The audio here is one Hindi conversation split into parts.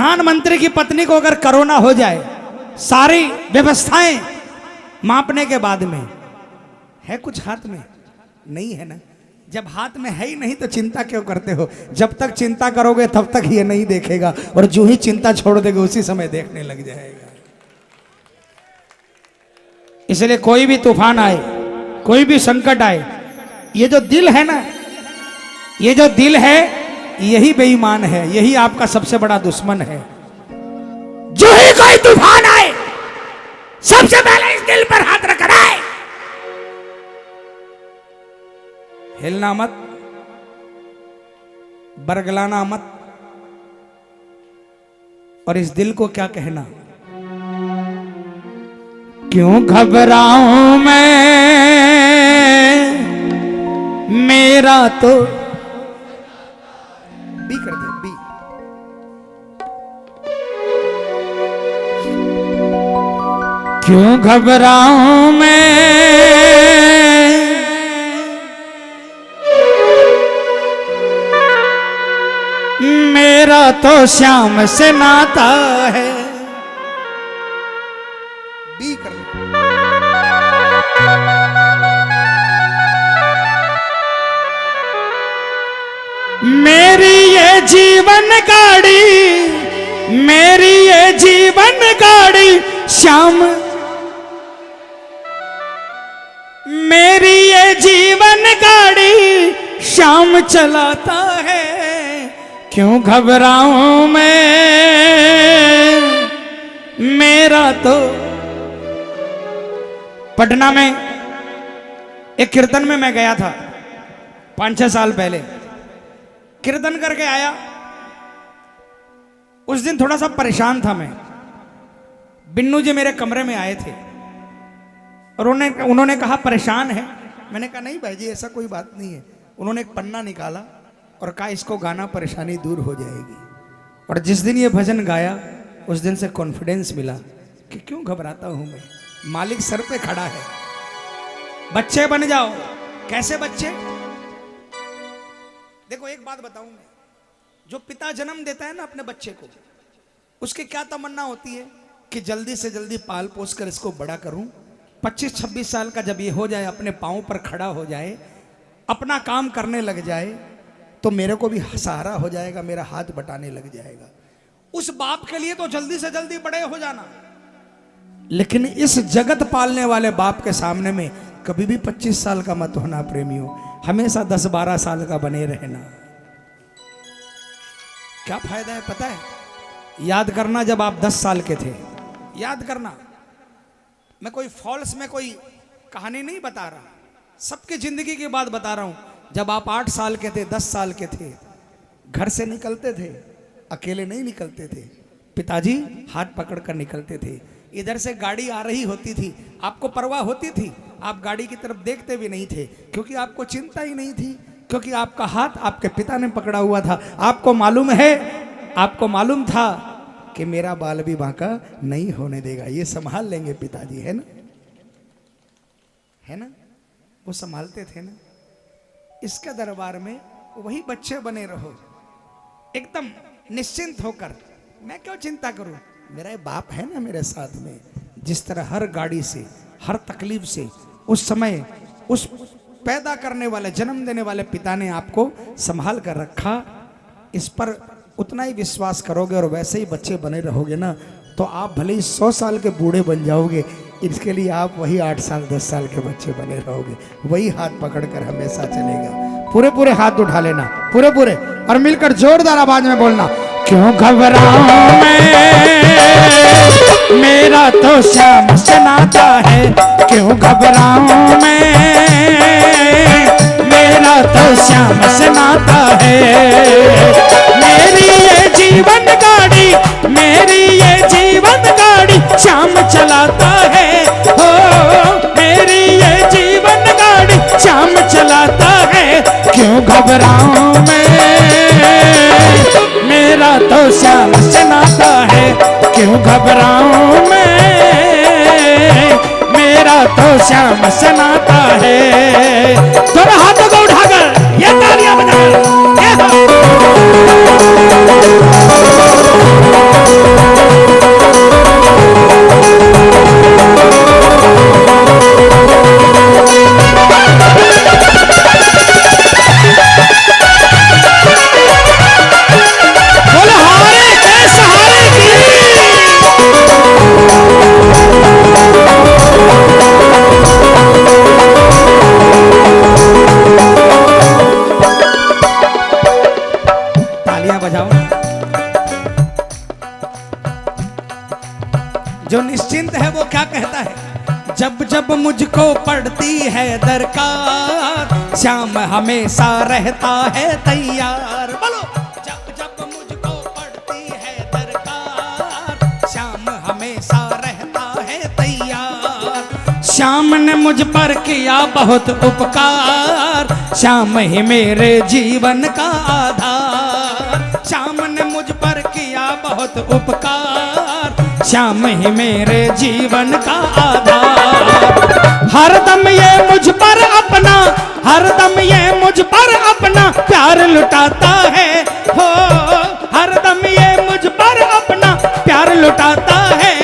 प्रधानमंत्री की पत्नी को अगर कोरोना हो जाए, सारी व्यवस्थाएं मापने के बाद में है कुछ हाथ में नहीं है ना। जब हाथ में है ही नहीं तो चिंता क्यों करते हो? जब तक चिंता करोगे तब तक ये नहीं देखेगा, और जो ही चिंता छोड़ देगा उसी समय देखने लग जाएगा। इसलिए कोई भी तूफान आए, कोई भी संकट आए, ये जो दिल है ना, ये जो दिल है, यही बेईमान है, यही आपका सबसे बड़ा दुश्मन है। जो ही कोई तूफान आए, सबसे पहले इस दिल पर हाथ रख रहा है। हिलना मत, बरगलाना मत, और इस दिल को क्या कहना, क्यों घबराऊं मैं, मेरा तो बी कर दे, बी। क्यों घबराऊं मैं, मेरा तो श्याम से नाता है। बी कर दे। मेरी ये जीवन गाड़ी, मेरी ये जीवन गाड़ी श्याम, मेरी ये जीवन गाड़ी श्याम चलाता है। क्यों घबराऊं मैं, मेरा तो। पटना में एक कीर्तन में मैं गया था 5-6 साल पहले, कीर्तन करके आया। उस दिन थोड़ा सा परेशान था मैं। बिन्नू जी मेरे कमरे में आए थे और उन्होंने कहा परेशान है। मैंने कहा नहीं भाई जी, ऐसा कोई बात नहीं है। उन्होंने एक पन्ना निकाला और कहा इसको गाना, परेशानी दूर हो जाएगी। और जिस दिन ये भजन गाया, उस दिन से कॉन्फिडेंस मिला कि क्यों घबराता हूं मैं, मालिक सर पे खड़ा है। बच्चे बन जाओ। कैसे बच्चे? देखो एक बात बताऊं मैं, जो पिता जन्म देता है ना अपने बच्चे को, उसकी क्या तमन्ना होती है कि जल्दी से जल्दी पाल पोस कर इसको बड़ा करूं। 25-26 साल का जब ये हो जाए, अपने पांव पर खड़ा हो जाए, अपना काम करने लग जाए, तो मेरे को भी सहारा हो जाएगा, मेरा हाथ बटाने लग जाएगा। उस बाप के लिए तो जल्दी से जल्दी बड़े हो जाना, लेकिन इस जगत पालने वाले बाप के सामने में कभी भी 25 साल का मत होना प्रेमियों, हमेशा 10-12 साल का बने रहना। क्या फायदा है पता है? याद करना जब आप 10 साल के थे, याद करना। मैं कोई फॉल्स में कोई कहानी नहीं बता रहा, सबकी जिंदगी की बात बता रहा हूं। जब आप 8 साल के थे, 10 साल के थे, घर से निकलते थे, अकेले नहीं निकलते थे, पिताजी हाथ पकड़कर निकलते थे। इधर से गाड़ी आ रही होती थी, आपको परवाह होती थी, आप गाड़ी की तरफ देखते भी नहीं थे, क्योंकि आपको चिंता ही नहीं थी, क्योंकि आपका हाथ आपके पिता ने पकड़ा हुआ था। आपको मालूम है, आपको मालूम था कि मेरा बाल भी बांका नहीं होने देगा, ये संभाल लेंगे पिताजी, है ना, है ना, वो संभालते थे ना। इसके दरबार में वही बच्चे बने रहो, एकदम निश्चिंत होकर। मैं क्यों चिंता करूं, मेरा बाप है ना मेरे साथ में। जिस तरह हर गाड़ी से, हर तकलीफ से उस समय उस पैदा करने वाले, जन्म देने वाले पिता ने आपको संभाल कर रखा, इस पर उतना ही विश्वास करोगे और वैसे ही बच्चे बने रहोगे ना, तो आप भले ही 100 साल के बूढ़े बन जाओगे, इसके लिए आप वही 8 साल 10 साल के बच्चे बने रहोगे। वही हाथ पकड़कर हमेशा चलेगा। पूरे पूरे हाथ उठा लेना, पूरे पूरे, और मिलकर जोरदार आवाज में बोलना, क्यों घबराऊं मैं, मेरा तो श्याम से नाता है। क्यों घबराऊं मैं, मेरा तो श्याम से नाता है। मेरी ये जीवन गाड़ी, मेरी ये जीवन गाड़ी श्याम चलाता है। हो मेरी ये जीवन गाड़ी श्याम चलाता है। क्यों घबराऊं मैं, मेरा तो श्याम से नाता है। क्यों घबराऊं मैं, मेरा तो श्याम से नाता है। दोनों हाथों को उठाकर ये तालियां बजाओ, ये जो निश्चिंत है वो क्या कहता है, जब जब मुझको पड़ती है दरकार, श्याम हमेशा रहता है तैयार। बोलो, जब जब मुझको पड़ती है दरकार, श्याम हमेशा रहता है तैयार। श्याम ने मुझ पर किया बहुत उपकार, श्याम ही मेरे जीवन का आधार। श्याम ने मुझ पर किया बहुत उपकार, श्याम ही मेरे जीवन का आधार। हरदम ये मुझ पर अपना, हरदम ये मुझ पर अपना प्यार लुटाता है हो, हरदम ये मुझ पर अपना प्यार लुटाता है।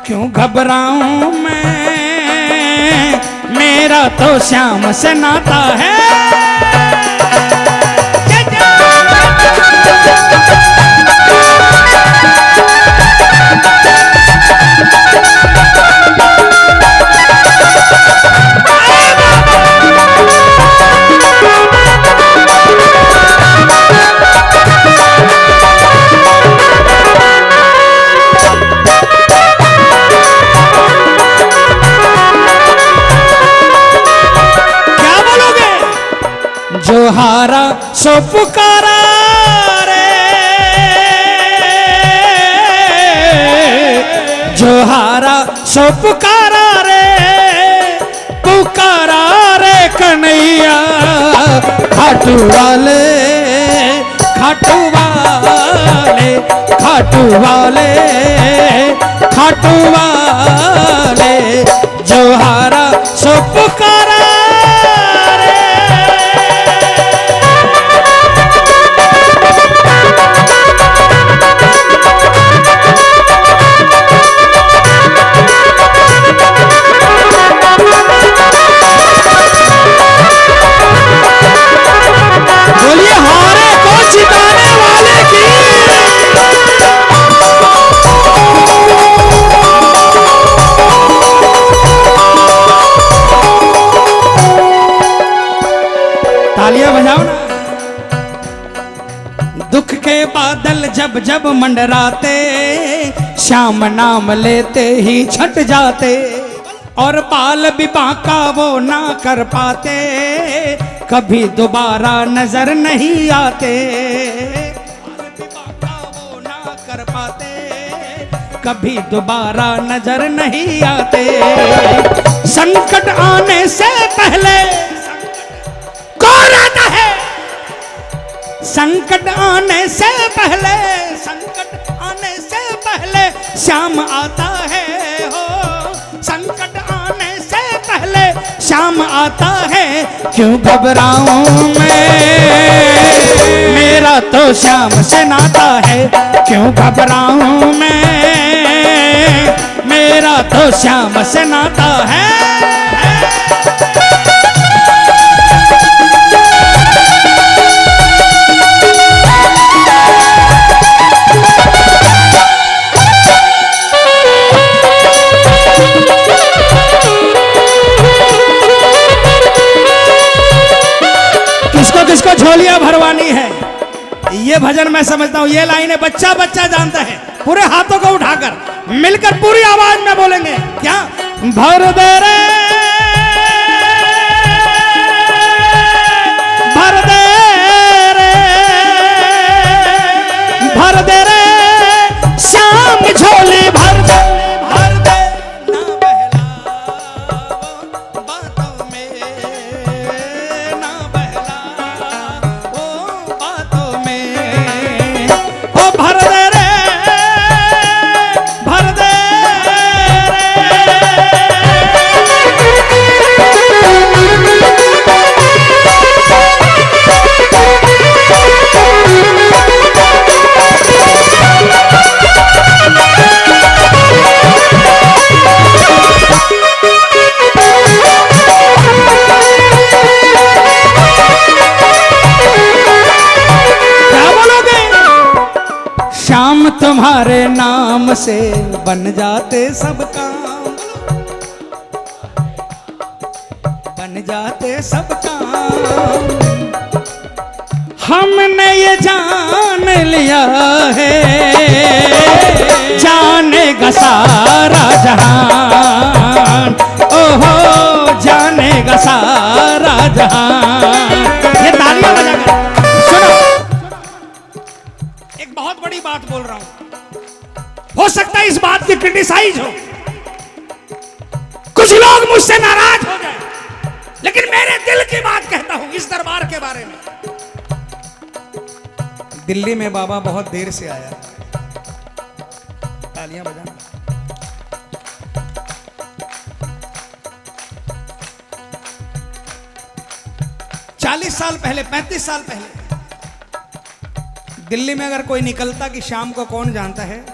क्यों घबराऊं मैं, मेरा तो श्याम से नाता है। जो हारा सो पुकारा रे, जो हारा सो पुकारा रे, पुकारा रे कन्हैया। खाटू वाले, खाटू वाले, खाटू वाले, खाटू वाले, जो हारा सो पुकारा। तालियां बजाओ ना। दुख के बादल जब जब मंडराते, श्याम नाम लेते ही छट जाते, और बाल भी बांका वो ना कर पाते, कभी दोबारा नजर नहीं आते। बाल भी बांका वो ना कर पाते, कभी दोबारा नजर नहीं आते। संकट आने से पहले कौन आता है, संकट आने से पहले, संकट आने से पहले श्याम आता है हो, संकट आने से पहले श्याम आता है। क्यों घबराऊं मैं, मेरा तो श्याम से नाता है। क्यों घबराऊं मैं, मेरा तो श्याम से नाता है। किसको झोलियां भरवानी है, ये भजन मैं समझता हूं, ये लाइनें बच्चा बच्चा जानता है। पूरे हाथों को उठाकर मिलकर पूरी आवाज में बोलेंगे क्या, भर दे रे, भर दे रे, भर दे रे श्याम झोली भर दे, भर दे ना बहला बातों में, ना बहला बातों में, ओ भर दे रे, भर दे रे। श्याम तुम्हारे नाम से बन जाते सब काम, बन जाते सब काम। हमने लिया है, जानेगा सारा जहान, ओहो जानेगा सारा जहान। ये तालियां बजाकर सुनो, एक बहुत बड़ी बात बोल रहा हूं। हो सकता है इस बात की क्रिटिसाइज हो, कुछ लोग मुझसे नाराज हो जाए, लेकिन मेरे दिल की बात कहता हूं इस दरबार के बारे में। दिल्ली में बाबा बहुत देर से आया। तालियां बजाना। चालीस साल पहले, 35 साल पहले दिल्ली में अगर कोई निकलता कि शाम को कौन जानता है,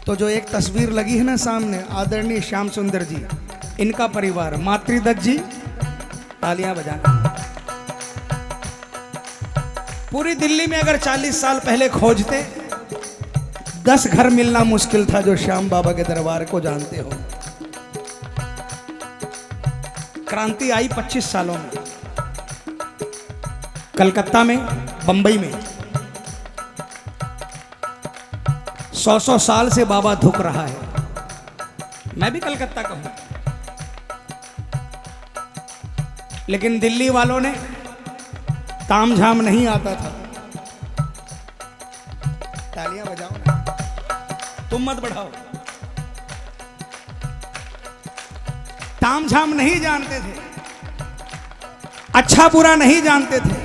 तो जो एक तस्वीर लगी है ना सामने, आदरणीय श्याम सुंदर जी, इनका परिवार, मातृदत्त जी, तालियां बजाना। पूरी दिल्ली में अगर 40 साल पहले खोजते, 10 घर मिलना मुश्किल था जो श्याम बाबा के दरबार को जानते हो। क्रांति आई 25 सालों में, कलकत्ता में, बंबई में 100 साल से बाबा धुक रहा है। मैं भी कलकत्ता का हूं, लेकिन दिल्ली वालों ने तामझाम नहीं आता था। तालियां बजाओ ना, तुम मत बढ़ाओ। तामझाम नहीं जानते थे, अच्छा बुरा नहीं जानते थे।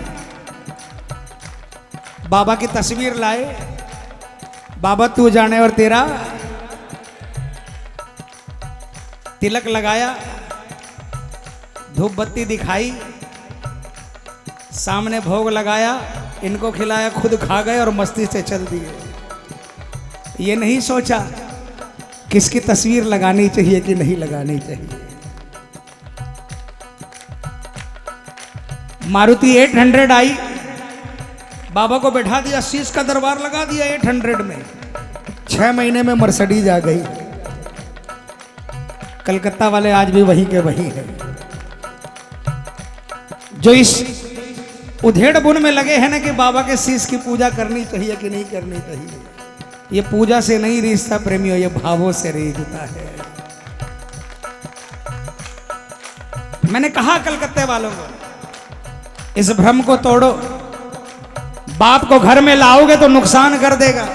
बाबा की तस्वीर लाए, बाबा तू जाने और तेरा, तिलक लगाया, धूप बत्ती दिखाई, सामने भोग लगाया, इनको खिलाया, खुद खा गए और मस्ती से चल दिए। ये नहीं सोचा किसकी तस्वीर लगानी चाहिए कि नहीं लगानी चाहिए। मारुति 800 आई, बाबा को बैठा दिया, शीश का दरबार लगा दिया 800 में। 6 महीने में मर्सिडीज आ गई। कलकत्ता वाले आज भी वहीं के वहीं हैं। जो इस उधेड़ बुन में लगे हैं ना कि बाबा के शीश की पूजा करनी चाहिए कि नहीं करनी चाहिए, ये पूजा से नहीं रिश्ता प्रेमियों, ये भावों से रिश्ता है। मैंने कहा कलकत्ते वालों को, इस भ्रम को तोड़ो। बाप को घर में लाओगे तो नुकसान कर देगा।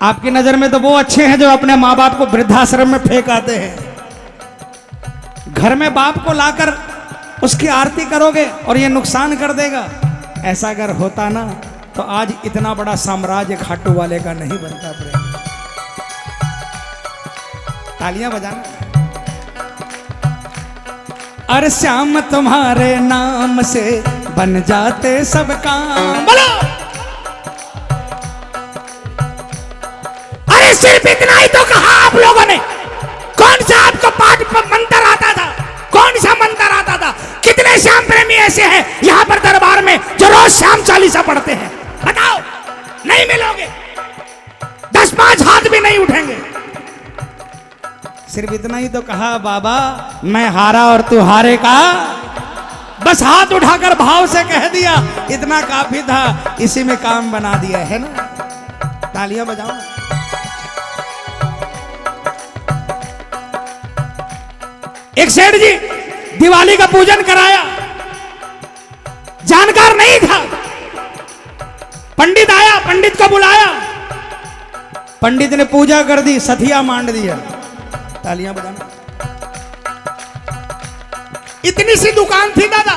आपकी नजर में तो वो अच्छे हैं जो अपने माँ बाप को वृद्धाश्रम में फेंक आते हैं। घर में बाप को लाकर उसकी आरती करोगे और ये नुकसान कर देगा। ऐसा अगर होता ना तो आज इतना बड़ा साम्राज्य खाटू वाले का नहीं बनता। प्रेम, तालियां बजाना। अरे श्याम तुम्हारे नाम से बन जाते सब काम। बोलो, अरे सिर्फ इतना ही तो कहा आप लोगों ने। कौन सा आपको पाठ मंत्र आता था? कौन सा मंत्र आता था? कितने श्याम प्रेमी ऐसे हैं यहां पर दरबार में जो रोज श्याम चालीसा पढ़ते हैं? बताओ, नहीं मिलोगे। 10-5 हाथ भी नहीं उठेंगे। सिर्फ इतना ही तो कहा, बाबा मैं हारा और तू हारेगा। बस हाथ उठाकर भाव से कह दिया, इतना काफी था, इसी में काम बना दिया है ना। तालियां बजाओ। एक सेठ जी दिवाली का पूजन कराया, जानकार नहीं था। पंडित आया, पंडित को बुलाया, पंडित ने पूजा कर दी, सथिया मांड दिया। तालियां बजाना। इतनी सी दुकान थी दादा,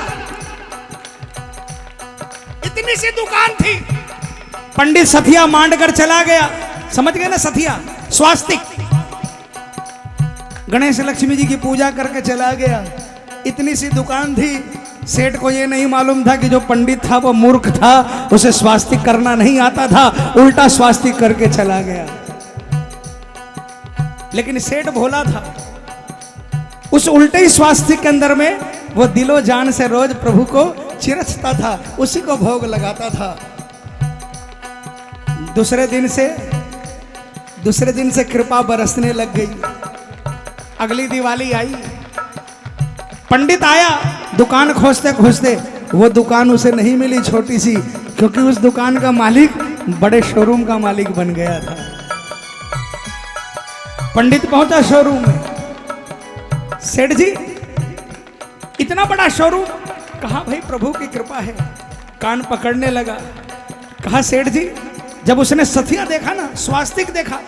इतनी सी दुकान थी। पंडित सथिया मांड कर चला गया। समझ गए ना, सथिया स्वास्तिक। गणेश लक्ष्मी जी की पूजा करके चला गया। इतनी सी दुकान थी। सेठ को यह नहीं मालूम था कि जो पंडित था वो मूर्ख था, उसे स्वास्तिक करना नहीं आता था, उल्टा स्वास्तिक करके चला गया। लेकिन सेठ भोला था। उस उल्टे ही स्वास्तिक के अंदर में वो दिलो जान से रोज प्रभु को चिरचता था, उसी को भोग लगाता था। दूसरे दिन से कृपा बरसने लग गई। अगली दिवाली आई, पंडित आया, दुकान खोजते खोजते वो दुकान उसे नहीं मिली छोटी सी, क्योंकि उस दुकान का मालिक बड़े शोरूम का मालिक बन गया था। पंडित पहुंचा शोरूम में, सेठ जी इतना बड़ा शोरूम, कहा भाई प्रभु की कृपा है। कान पकड़ने लगा, कहा सेठ जी, जब उसने सथिया देखा ना, स्वास्तिक देखा,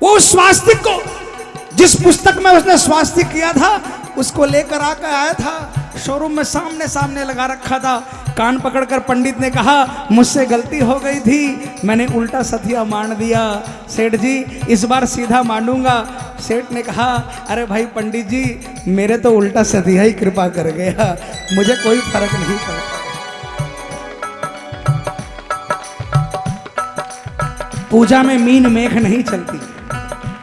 वो स्वास्तिक को, जिस पुस्तक में उसने स्वास्तिक किया था, उसको लेकर आकर आया था, शोरूम में सामने सामने लगा रखा था। कान पकड़कर पंडित ने कहा मुझसे गलती हो गई थी, मैंने उल्टा सथिया मान दिया, सेठ जी इस बार सीधा मानूंगा। सेठ ने कहा अरे भाई पंडित जी, मेरे तो उल्टा सथिया ही कृपा कर गया, मुझे कोई फर्क नहीं पड़ता। पूजा में मीन मेख नहीं चलती,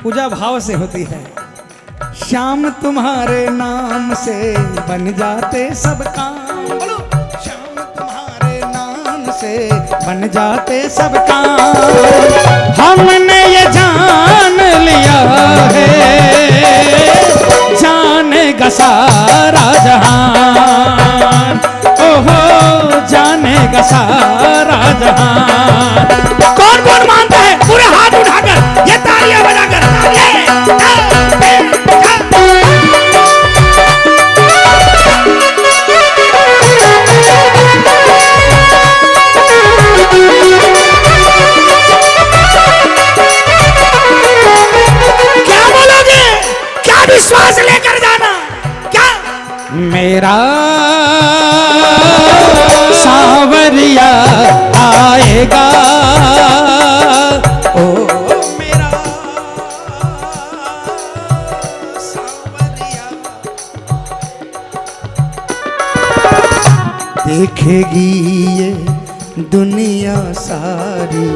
पूजा भाव से होती है। श्याम तुम्हारे नाम से बन जाते सब काम, बोलो श्याम तुम्हारे नाम से बन जाते सब काम। हमने ये जान लिया है, जानेगा सारा जहान, ओहो जानेगा सारा जहान। कौन कौन मानता है पूरे हाथ उठाकर, ये तालियां बजाकर, क्या बोलोगे, क्या विश्वास लेकर जाना, क्या मेरा सावरिया आएगा, ओ मेरा सावरिया। देखेगी ये दुनिया सारी,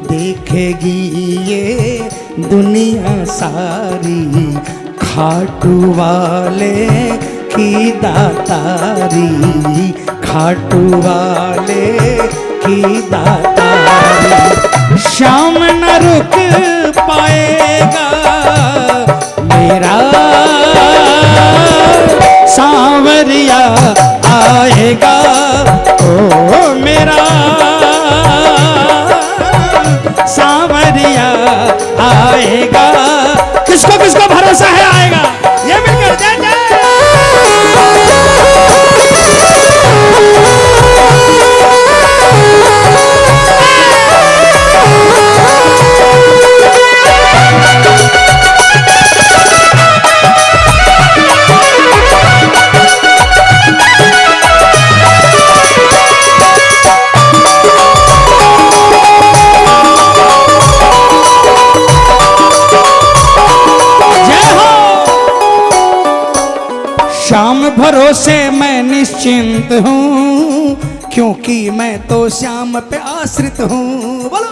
देखेगी ये दुनिया सारी, खाटू वाले की दातारी, खाटू वाले की दातारी। श्याम न रुक पाएगा मेरा सांवरिया आएगा, ओ मेरा सांवरिया आएगा। किसको किसको भरोसा है आएगा, ये मिलकर जय जय। श्याम भरोसे मैं निश्चिंत हूँ, क्योंकि मैं तो श्याम पे आश्रित हूँ, बोलो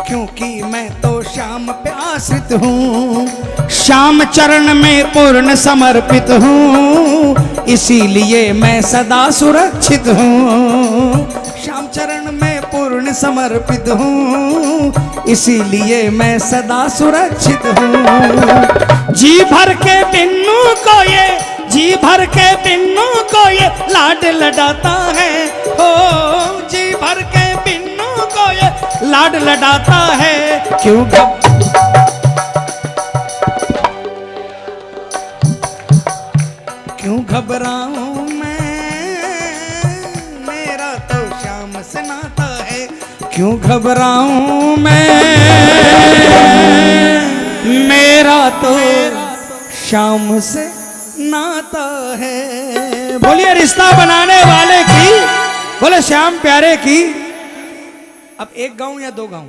क्योंकि मैं तो श्याम पे आश्रित हूँ। श्याम चरण में पूर्ण समर्पित हूँ, इसीलिए मैं सदा सुरक्षित हूँ। श्याम चरण में पूर्ण समर्पित हूँ, इसीलिए मैं सदा सुरक्षित हूँ। जी भर के पिन्नू को ये, जी भर के पिन्नू को ये लाड लडाता है, हो जी भर के पिन्नू को ये लाड लडाता है। क्यों घबराऊं मैं, मेरा तो श्याम से नाता है। क्यों घबराऊं मैं, मेरा तो श्याम से नाता है। बोलिए रिश्ता बनाने वाले की, बोले श्याम प्यारे की। अब एक गाऊं या दो गाऊं?